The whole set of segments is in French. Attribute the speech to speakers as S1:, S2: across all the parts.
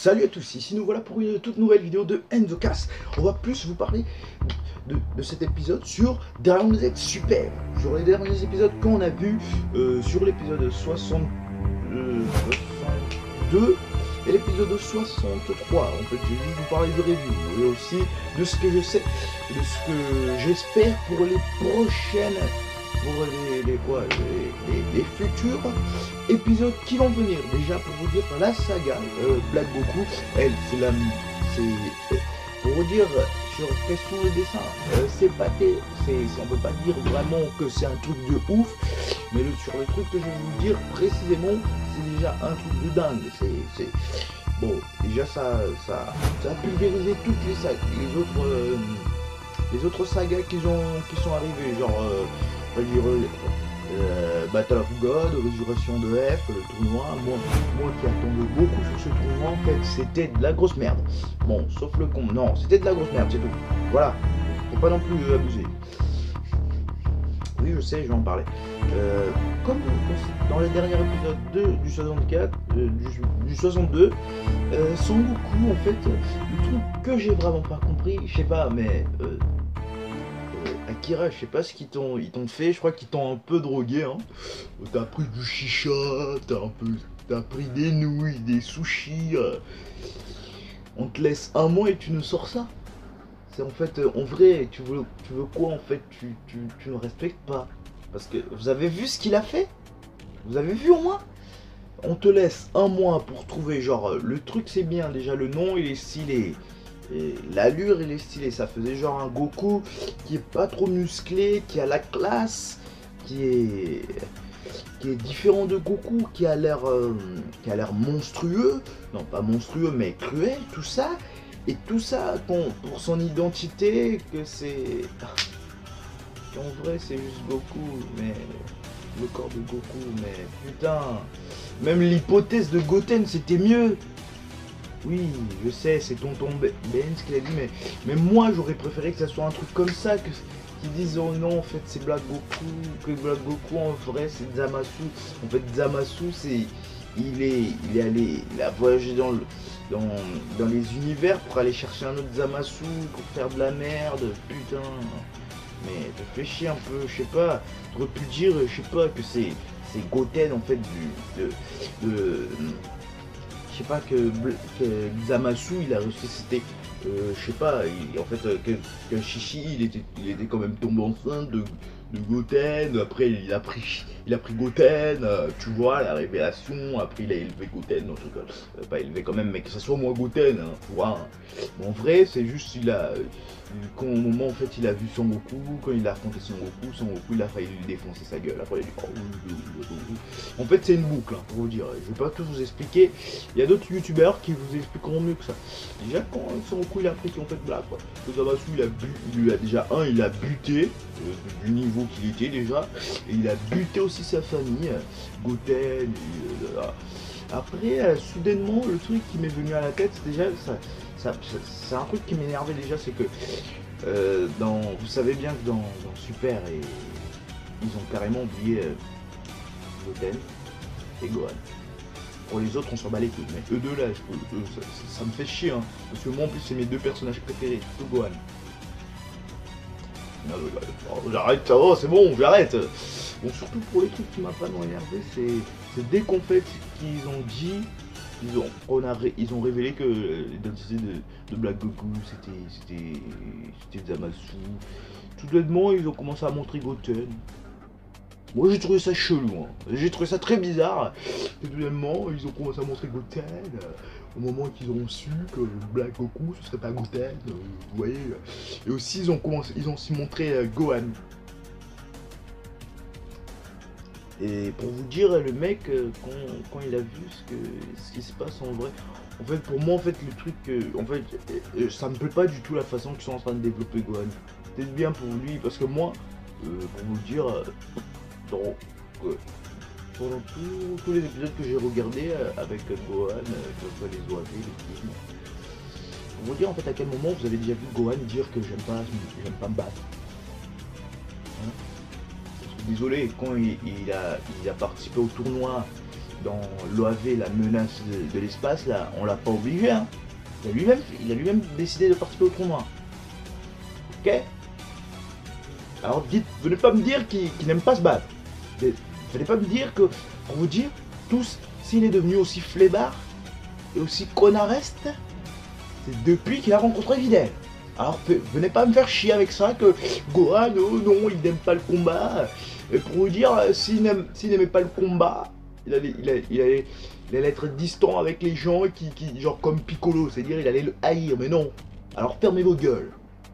S1: Salut à tous, ici nous voilà pour une toute nouvelle vidéo de Enzocast. On va plus vous parler de cet épisode sur Dragon Z Super, sur les derniers épisodes qu'on a vus, sur l'épisode 62 et l'épisode 63. En fait, je vais juste vous parler de review et aussi de ce que je sais, de ce que j'espère pour les prochaines, pour les futurs épisodes qui vont venir. Déjà pour vous dire la saga Black Goku, elle c'est pour vous dire sur question de dessin, on peut pas dire vraiment que c'est un truc de ouf, mais sur le truc que je vais vous dire précisément, c'est déjà un truc de dingue. Bon, déjà ça a pulvérisé toutes les autres sagas qui sont arrivées, genre on va dire Battle of God, Résurrection de F, le tournoi. Moi qui attendais beaucoup sur ce tournoi, en fait c'était de la grosse merde. Bon, sauf le con, non, c'était de la grosse merde, c'est tout. Voilà, faut pas non plus abuser. Oui, je sais, je vais en parler. Comme dans les derniers épisodes du 64, du 62, Son Goku, en fait, le truc que j'ai vraiment pas compris, je sais pas, mais Akira, je sais pas ce qu'ils t'ont fait, je crois qu'ils t'ont un peu drogué, hein. T'as pris du chicha, t'as pris des nouilles, des sushis, on te laisse un mois et tu nous sors ça. C'est en fait, en vrai, tu veux quoi en fait, tu ne respectes pas. Parce que vous avez vu ce qu'il a fait? Vous avez vu au moins? On te laisse un mois pour trouver, genre, le truc c'est bien, déjà le nom il est stylé. L'allure il est stylé, ça faisait genre un Goku qui est pas trop musclé, qui a la classe, qui est différent de Goku, qui a l'air monstrueux, non pas monstrueux mais cruel, tout ça, et tout ça pour son identité, que c'est qu'en vrai c'est juste Goku, mais le corps de Goku, mais putain, même l'hypothèse de Goten c'était mieux. Oui, je sais, c'est tonton Benz qui l'a dit, mais moi j'aurais préféré que ça soit un truc comme ça, qu'ils disent oh non, en fait c'est Black Goku, que Black Goku en vrai c'est Zamasu. En fait Zamasu il a voyagé dans les univers pour aller chercher un autre Zamasu, pour faire de la merde, putain. Mais te fais chier un peu, je sais pas, t'aurais pu dire, je sais pas, que c'est Goten en fait je sais pas, que Zamasu il a ressuscité, je sais pas, en fait que Shishi il était quand même tombé enceinte de Goten, après il a pris Goten, tu vois la révélation, après il a élevé Goten, non je rigole, pas élevé quand même, mais que ça soit moins Goten, hein, tu vois. Bon, en vrai c'est juste quand au moment en fait il a vu Son Goku, quand il a affronté Son Goku il a failli lui défoncer sa gueule, après il a dit oh. En fait c'est une boucle, hein, pour vous dire, je vais pas tout vous expliquer, il y a d'autres youtubeurs qui vous expliqueront mieux que ça. Déjà quand Son Goku il a appris en fait blague quoi, que Zamasu il a buté du niveau qu'il était déjà, et il a buté aussi sa famille, Goten, après soudainement le truc qui m'est venu à la tête, c'est déjà c'est un truc qui m'énervait déjà, c'est que vous savez bien que dans Super ils ont carrément oublié Goten et Gohan. Pour les autres on s'en bat les couilles, mais eux deux là, ça me fait chier, hein, parce que moi en plus c'est mes deux personnages préférés, surtout Gohan. J'arrête, ça va, c'est bon, j'arrête. Bon, surtout pour les trucs qui m'a vraiment énervé, c'est dès qu'en fait qu'ils ont dit, ils ont révélé que l'identité de Black Goku c'était Zamasu. Tout bêtement ils ont commencé à montrer Goten. Moi j'ai trouvé ça chelou, hein. J'ai trouvé ça très bizarre. Et deuxièmement ils ont commencé à montrer Goten au moment qu'ils ont su que Black Goku ce serait pas Goten, vous voyez. Et aussi ils ont aussi montré Gohan. Et pour vous dire, le mec quand il a vu ce qui se passe en vrai, en fait pour moi en fait le truc en fait ça me plaît pas du tout la façon qu'ils sont en train de développer Gohan. Peut-être bien pour lui parce que moi pour vous dire pendant tous les épisodes que j'ai regardés avec Gohan, que ce soit les OAV, les films, pour vous dire en fait à quel moment vous avez déjà vu Gohan dire que j'aime pas me battre. Hein, parce que, désolé, quand il a participé au tournoi dans l'OAV, la menace de l'espace, là, on l'a pas obligé, hein. Il a lui-même décidé de participer au tournoi. Ok? Alors venez pas me dire qu'il n'aime pas se battre. Venez pas me dire que, pour vous dire, tous, s'il est devenu aussi flébard et aussi connareste, c'est depuis qu'il a rencontré Videl. Alors venez pas me faire chier avec ça que Gohan, oh non, il n'aime pas le combat. Et pour vous dire, s'il n'aimait pas le combat, il allait être distant avec les gens genre comme Piccolo, c'est-à-dire il allait le haïr, mais non. Alors fermez vos gueules.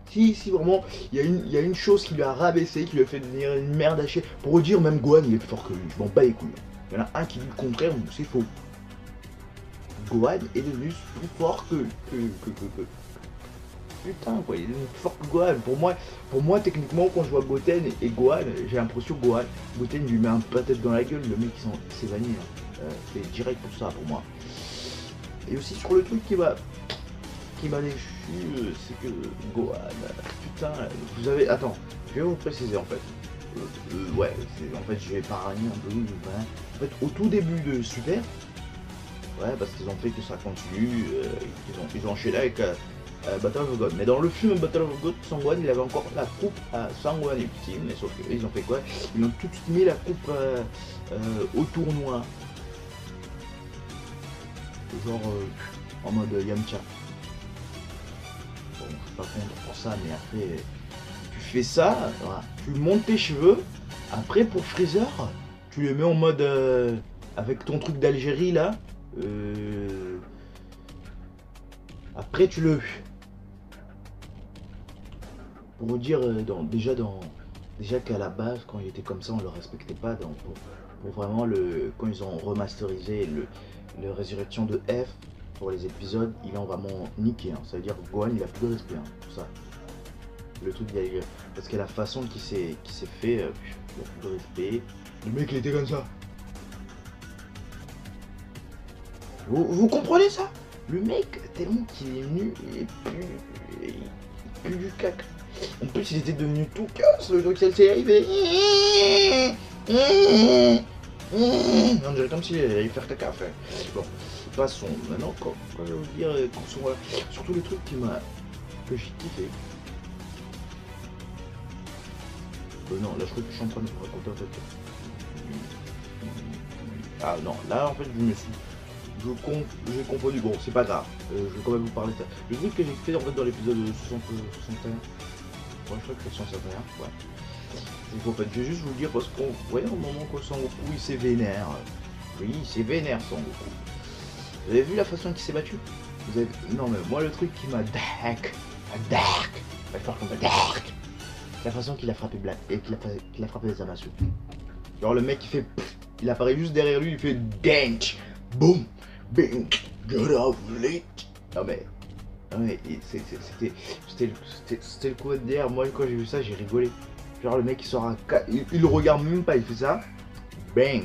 S1: Si vraiment, il y a une chose qui lui a rabaissé, qui lui a fait devenir une merde à chier. Pour vous dire, même Gohan, il est plus fort que lui, je m'en bats les couilles. Il y en a un qui dit le contraire, c'est faux. Gohan est devenu plus fort que... Putain quoi, il est devenu plus fort que Gohan. Pour moi techniquement, quand je vois Goten et Gohan, j'ai l'impression que Goten lui met un patate dans la gueule, le mec il s'est vanillé. Hein. C'est direct pour ça pour moi. Et aussi sur le truc qui m'a déchu, c'est que Gohan, putain, vous avez... Attends, je vais vous préciser en fait. Ouais, en fait je vais parler un peu. En fait, au tout début de Super, ouais, parce qu'ils ont fait que ça continue, ils ont enchaîné avec Battle of God. Mais dans le film Battle of God, Sangwan, il avait encore la coupe à Sangwan Ultime, mais sauf qu'ils ont fait quoi? Ils ont tout de suite mis la coupe au tournoi. Genre en mode Yamcha. Bon, je suis pas contre pour ça, mais après, tu fais ça, voilà. Tu montes tes cheveux, après pour Freezer, tu les mets en mode avec ton truc d'Algérie là. Après tu le... Pour vous dire, déjà qu'à la base, quand il était comme ça, on le respectait pas. Donc pour vraiment, quand ils ont remasterisé le Résurrection de F pour les épisodes, ils l'ont vraiment niqué. Hein. Ça veut dire que Gohan, il a plus de respect, hein, tout ça. Le truc d'Algérie. Parce que la façon qu'il s'est fait, il a plus de respect. Le mec, il était comme ça. Vous comprenez ça? Le mec, tellement qu'il est nu, il pue du caca. En plus, il était devenu tout casse, le truc, c'est arrivé. On dirait comme s'il allait faire caca, fait. Bon, passons. Maintenant, quand je vais vous dire, surtout le truc que j'ai kiffé. Non, là, je crois que je suis en train de vous raconter un truc. Ah non, là, en fait, j'ai confondu, bon c'est pas grave, je vais quand même vous parler de ça. Le truc que j'ai fait en fait dans l'épisode 61, ouais je crois que c'est 61, ouais. C'est qu'en fait je vais juste vous dire parce qu'on voyait au moment que Son Goku il s'est vénère. Oui il s'est vénère Son Goku. Vous avez vu la façon qu'il s'est battu? Vous avez... Non mais moi le truc qui m'a dark, la façon qu'il a frappé Black et qu'il a frappé les Zamasu. Genre le mec il fait, il apparaît juste derrière lui, il fait dent, boum. Bing, get off late. Non mais c'était le coup de derrière. Moi quand j'ai vu ça j'ai rigolé. Genre le mec il sort il le regarde même pas, il fait ça. Bang.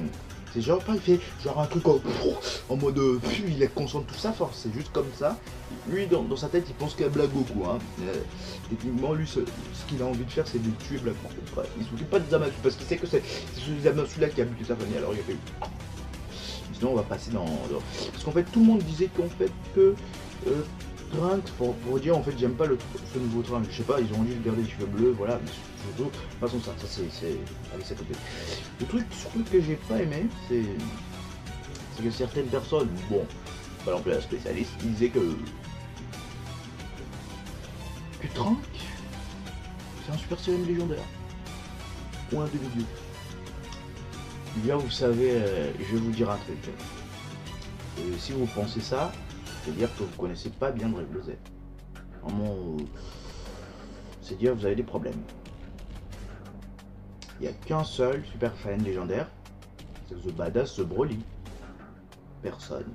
S1: C'est genre pas il fait genre un truc en mode il est conscient de tout ça force. C'est juste comme ça. Lui dans sa tête il pense qu'il y a Black Goku hein. Techniquement lui ce qu'il a envie de faire c'est de tuer Black Goku. Il s'occupe pas de Zamasu parce qu'il sait que c'est ce Zamasu là qui a buté sa famille. Alors il a fait... Sinon on va passer dans... Parce qu'en fait tout le monde disait qu'en fait que Trunks, pour dire en fait j'aime pas ce nouveau Trunks, je sais pas, ils ont dû garder les cheveux bleus, voilà, mais surtout, de toute façon ça c'est... Allez c'est côté. Le truc surtout que j'ai pas aimé, c'est que certaines personnes, bon, par exemple la spécialiste, ils disaient que Trunks, c'est un Super Saiyan légendaire, ou un demi-dieu. Bien vous savez, je vais vous dire un truc. Si vous pensez ça, c'est-à-dire que vous connaissez pas bien Dragon Ball Z. Vraiment, c'est-à-dire que vous avez des problèmes. Il n'y a qu'un seul Super Saiyan légendaire, c'est The Badass The Broly. Personne,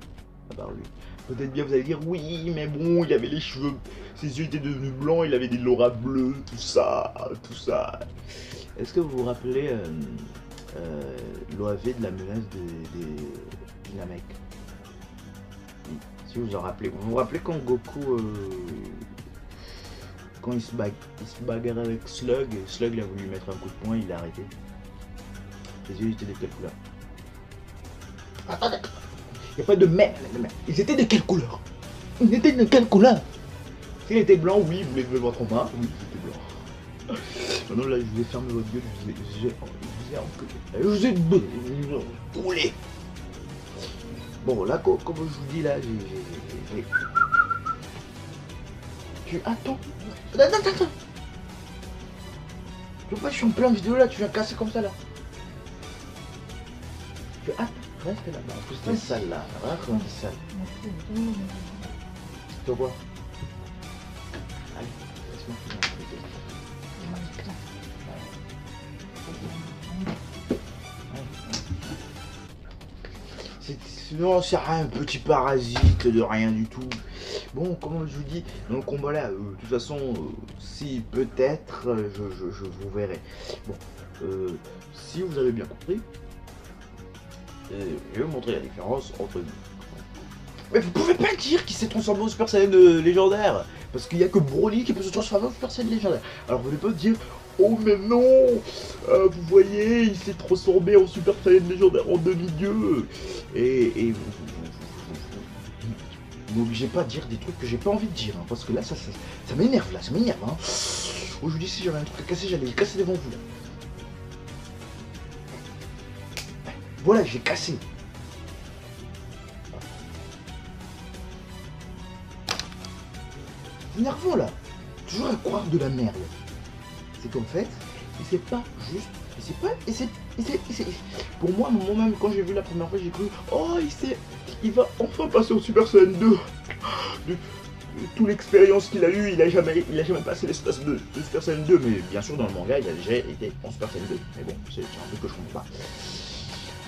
S1: à part lui. Peut-être bien vous allez dire, oui, mais bon, il avait les cheveux, ses yeux étaient devenus blancs, il avait des loras bleus, tout ça. Est-ce que vous vous rappelez l'OAV de la menace des Namek? Oui, si vous en rappelez. Vous vous rappelez quand Goku, quand il se bagarre avec Slug, et Slug il a voulu lui mettre un coup de poing, il a arrêté. Ses yeux étaient de quelle couleur? Attendez. Il n'y a pas de merde. Ils étaient de quelle couleur? Ils étaient de quelle couleur? S'ils étaient blancs, oui, vous levez votre main. Oui, ils étaient blancs. Maintenant là, je vais fermer votre gueule. Je vous ai roulé. Bon, là, comme je vous dis, là, j'ai... Tu attends. Attends. Tu vois pas, je suis en plein vidéo là, tu viens casser comme ça là. Tu attends, reste là-bas. En plus, t'es sale là. Voilà comment t'es sale. Tu vois quoi? Allez, laisse-moi finir. Sinon, c'est rien, un petit parasite de rien du tout. Bon, comme je vous dis, dans le combat là, de toute façon, si peut-être, je vous verrai. Bon, si vous avez bien compris, je vais vous montrer la différence entre nous. Mais vous pouvez pas dire qu'il s'est transformé en Super Saiyan légendaire, parce qu'il n'y a que Broly qui peut se transformer en Super Saiyan légendaire. Alors vous ne pouvez pas dire, oh mais non, vous voyez, il s'est transformé en Super Saiyan légendaire en demi-dieu. Et vous m'obligez pas à dire des trucs que j'ai pas envie de dire, hein, parce que là ça m'énerve là, ça m'énerve. Hein. Aujourd'hui si j'avais un truc à casser, j'allais le casser devant vous. Là. Voilà, j'ai cassé. C'est énervant là. Toujours à croire de la merde. C'est qu'en fait, c'est pas juste. Et c'est pour moi, moi-même, quand j'ai vu la première fois, j'ai cru, oh, il va enfin passer au Super Saiyan 2. De toute l'expérience qu'il a eu, il a jamais passé l'espace de Super Saiyan 2. Mais bien sûr, dans le manga, il a déjà été en Super Saiyan 2. Mais bon, c'est un truc que je comprends pas.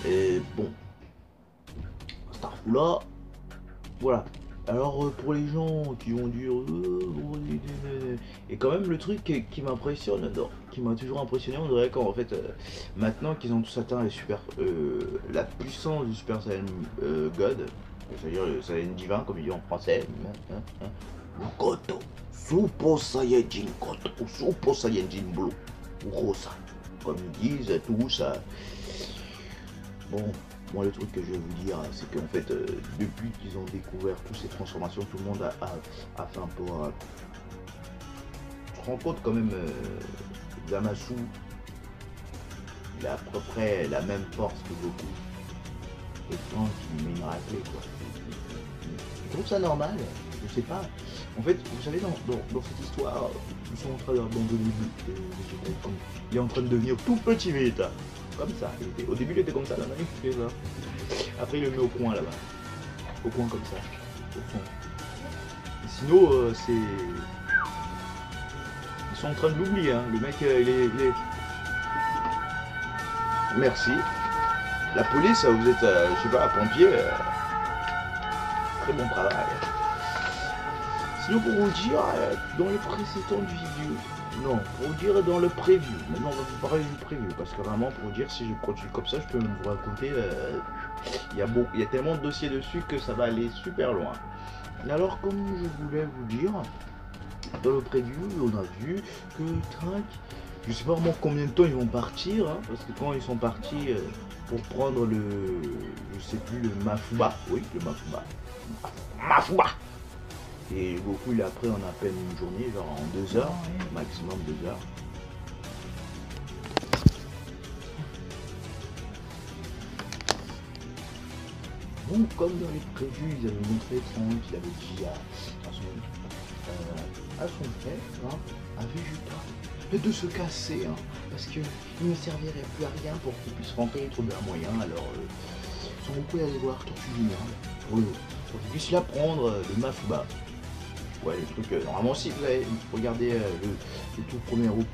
S1: Et bon, Starfou voilà. Alors pour les gens qui vont dire et quand même le truc qui m'impressionne, qui m'a toujours impressionné, on dirait qu'en fait maintenant qu'ils ont tous atteint les la puissance du Super Saiyan God, c'est-à-dire le Saiyan divin comme il dit en français, le Goto, Super Saiyajin Goto, Super Saiyajin Blue, ou Rosa, comme ils disent tous. Bon. Moi, le truc que je vais vous dire, c'est qu'en fait, depuis qu'ils ont découvert toutes ces transformations, tout le monde a fait un peu... Tu te rends compte quand même, Zamasu, il a à peu près la même force que Goku. Et quand il met une raclée, quoi. Je trouve ça normal, je sais pas. En fait, vous savez, dans cette histoire, ils sont en train d'abandonner Vegeta. Il est en train de devenir tout petit Vegeta. Comme ça, au début il était comme ça, là, il fait ça. Après il le met au coin là-bas. Au coin comme ça. Au fond. Et sinon c'est. Ils sont en train de l'oublier, hein. Le mec il est. Merci. La police, vous êtes, je sais pas, pompier. Très bon travail. Sinon pour vous dire, dans les précédentes vidéos. Non, pour vous dire dans le preview. Maintenant on va vous parler du preview parce que vraiment pour vous dire si je continue comme ça je peux vous raconter il y a tellement de dossiers dessus que ça va aller super loin. Alors comme je voulais vous dire, dans le preview on a vu que Trunks, je sais pas vraiment combien de temps ils vont partir, hein, parce que quand ils sont partis pour prendre le, je sais plus, le Mafuba, oui le Mafuba. Et Goku il a pris en à peine une journée, genre en 2 heures, maximum 2 heures. Bon, comme dans les prévus, ils avaient montré Trunks, il avait dit à son frère, hein, à Vegeta, de se casser, hein, parce qu'il ne servirait plus à rien pour qu'il puisse rentrer et trouver un moyen. Alors, son Goku allait voir Tortue Géniale pour qu'il puisse l'apprendre le Mafuba. Ouais, le truc, normalement si vous avez regardé le tout premier opus,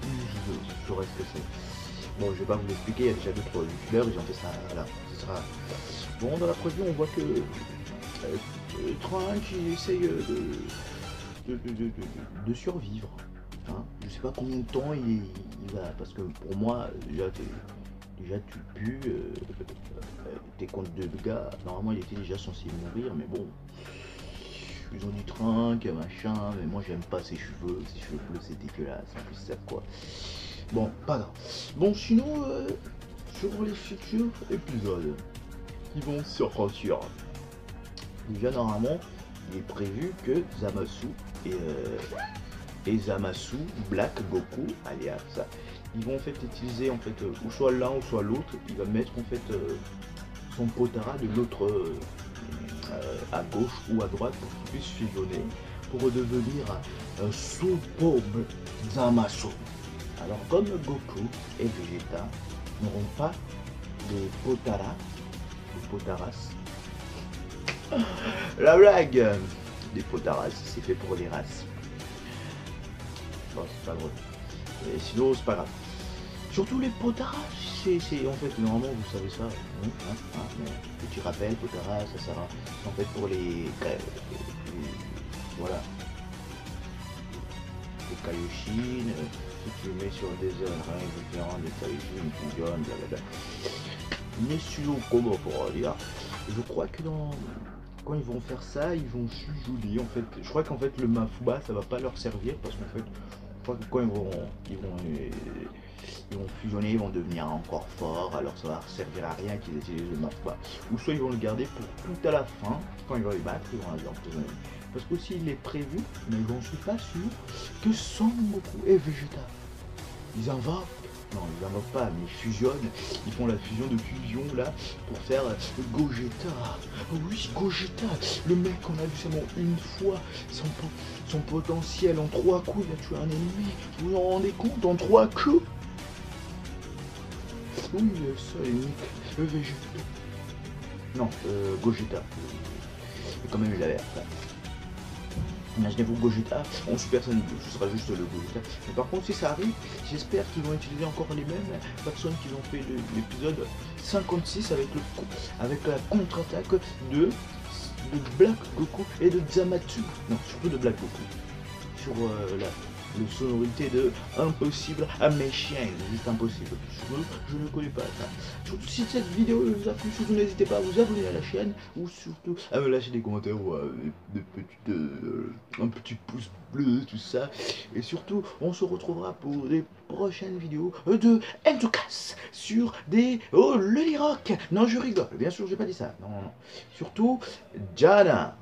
S1: je saurais ce que c'est. Bon, je vais pas vous l'expliquer, il y a déjà d'autres youtubeurs, ils ont fait ça, voilà, ce sera... Bon, dans la preview, on voit que Trunks, il essaye de survivre. Hein. Je sais pas combien de temps il va, parce que pour moi, déjà tu pues, t'es contre 2 gars, normalement il était déjà censé mourir, mais bon... Ils ont du Trunks, machin, mais moi j'aime pas ses cheveux bleus c'est dégueulasse, en plus ça quoi. Bon, pas grave. Bon sinon, sur les futurs épisodes, qui vont sortir. Déjà normalement, il est prévu que Zamasu et Zamasu Black Goku, alias, ils vont en fait utiliser en fait ou soit l'un ou soit l'autre. Il va mettre en fait son Potara de l'autre à gauche ou à droite pour qu'il puisse fusionner pour redevenir un Super Zamasu. Alors comme Goku et Vegeta n'auront pas les Potara, les Potaras, la blague des Potaras, c'est fait pour les races. Bon, c'est pas drôle. Et sinon, c'est pas grave. Surtout les Potaras, c'est en fait, normalement, vous savez ça. Petit rappel, Potara, ça sert en fait pour les voilà. Les Kaioshin, si tu mets sur des zones différentes, des Kaioshin, fusionnent, blablabla. Mais sinon, comment pour dire, je crois que quand ils vont faire ça, ils vont fusionner en fait. Je crois qu'en fait le Mafuba ça va pas leur servir parce qu'en fait, je crois que quand ils vont fusionner, ils vont devenir encore forts, alors ça va servir à rien qu'ils utilisent le Mafuba. Ou soit ils vont le garder pour tout à la fin, quand ils vont les battre, ils vont les emprisonner. Parce qu'aussi il est prévu, mais j'en suis pas sûr, que Son Goku et Vegeta, ils invoquent. Non, ils invoquent pas, mais ils fusionnent. Ils font la fusion de fusion là pour faire Gogeta. Oh oui, Gogeta, le mec qu'on a vu seulement une fois, son potentiel en 3 coups, il a tué un ennemi. Vous vous en rendez compte, en 3 coups? Oui, le seul et unique, le Vegeta. Non, Gogeta. Mais quand même, il a l'air. Imaginez-vous Gogeta en Super Saiyan 2, ce sera juste le Gogeta. Mais par contre, si ça arrive, j'espère qu'ils vont utiliser encore les mêmes personnes qui ont fait l'épisode 56 avec la contre-attaque de Black Goku et de Zamatsu. Non, surtout de Black Goku. Sur la sonorité de Impossible à mes chiens, juste impossible. Je ne connais pas ça. Surtout si cette vidéo vous a plu, surtout n'hésitez pas à vous abonner à la chaîne ou surtout à me lâcher des commentaires ou un petit pouce bleu, tout ça. Et surtout, on se retrouvera pour des prochaines vidéos de Entokas sur des... Oh, le Lirock. Non, je rigole. Bien sûr, j'ai pas dit ça. Non, non, non. Surtout, Jana.